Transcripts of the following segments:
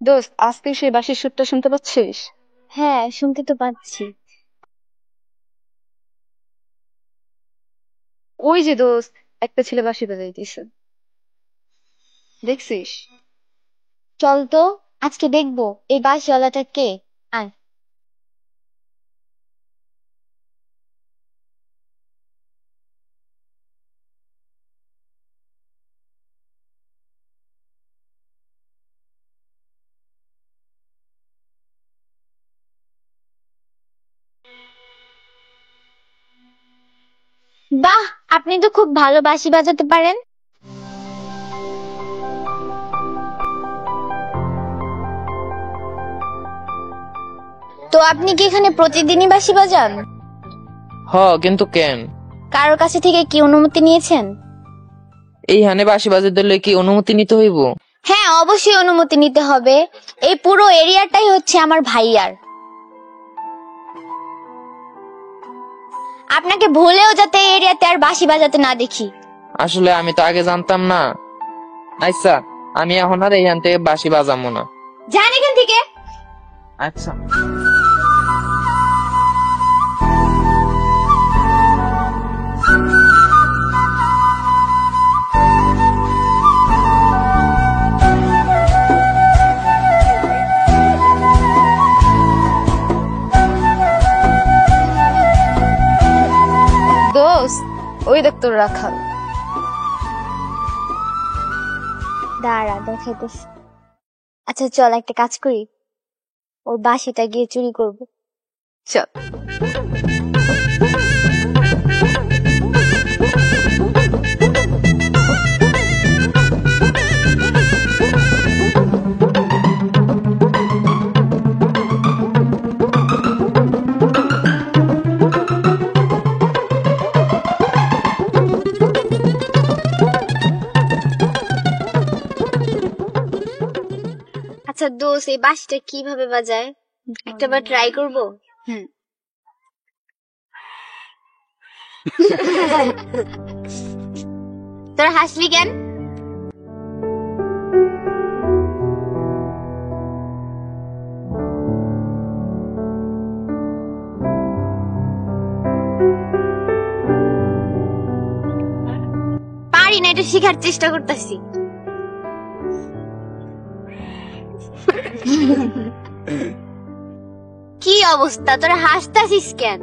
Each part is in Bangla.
দোস্ত, আজকে সেই বাঁশির সুরটা শুনতে পাচ্ছিস? হ্যাঁ, শুনতে তো পাচ্ছি। ওই যে দোস্ত, একটা ছেলে বাঁশি বাজাইতেছে, দেখছিস? চল তো, আজকে দেখবো এই বাঁশওয়ালাটা কে। আয়। বাহ, আপনি তো খুব ভালো বাঁশি বাজাতে পারেন। তো আপনি কি এখানে প্রতিদিনই বাঁশি বাজান? কিন্তু কেন? কারোর কাছে থেকে কি অনুমতি নিয়েছেন? এইখানে বাঁশি বাজাতে হলে কি অনুমতি নিতে হইব? হ্যাঁ, অবশ্যই অনুমতি নিতে হবে। এই পুরো এরিয়াটাই হচ্ছে আমার ভাইয়ার। আপনাকে ভুলেও যাতে এই এরিয়াতে আর বাঁশি বাজাতে না দেখি। আসলে আমি তো আগে জানতাম না। আচ্ছা, আমি এখন আর এইখান থেকে বাঁশি বাজাবো না। যান এখান থেকে। আচ্ছা। দোস্ত, ওই দেখ তোর রাখাল। দাঁড়া, দেখাইতেছি। আচ্ছা চল, একটা কাজ করি, ওর বাঁশিটা গিয়ে চুরি করব। চল। আচ্ছা দোস্ত, এই বাঁশিটা কিভাবে বাজায় একটাবার ট্রাই করব? হুম। তোরা হাসলি কেন? শেখার চেষ্টা করতেছি। কি অবস্থা, তোরা হাসতাছিস কেন?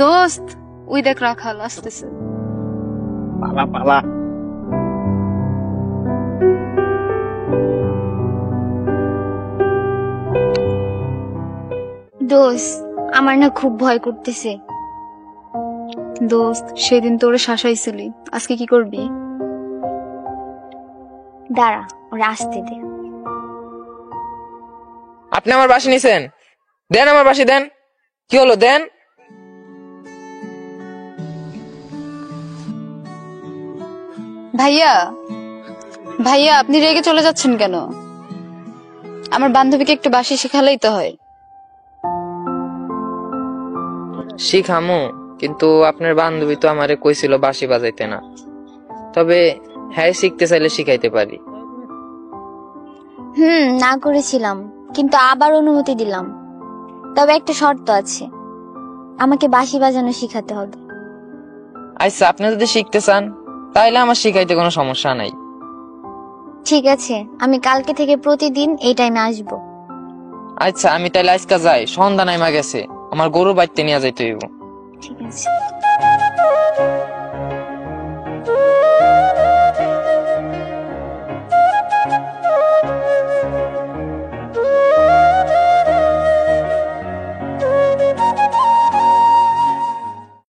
দোস্ত ওই দেখ রাখাল আসতেছে। পালা পালা। দোস্ত আমার না খুব ভয় করতেছে। দোস্ত সেদিন তোরে শাসাইছিলি, আজকে কি করবি? দাঁড়া, ওরা আসতে দে। আপনি আমার বাসি নিছেন, দেন আমার বাসি দেন। কি হলো দেন। ভাইয়া ভাইয়া আপনি রেগে চলে যাচ্ছেন কেন? আমার বান্ধবীকে একটু বাঁশি শেখালেই তো হয়। শিখামু, কিন্তু আপনার বান্ধবী তো আমারে কইছিল বাঁশি বাজাইতে না। তবে হ্যাঁ শিখতে চাইলে শিখাইতে পারি। না করেছিলাম, কিন্তু আবার অনুমতি দিলাম। তবে একটা শর্ত আছে, আমাকে বাঁশি বাজানো শিখাতে হবে। আচ্ছা আপনি যদি শিখতে চান তাইলে আমার শিখাইতে কোনো সমস্যা নাই। ঠিক আছে, আমি কালকে থেকে প্রতিদিন এই টাইমে আসবো। আচ্ছা আমি তাইলে আজকে যাই, সন্ধ্যা নাইমা গেছে, আমার গরু বাইতে নিয়ে যাইতে হইব। ঠিক আছে।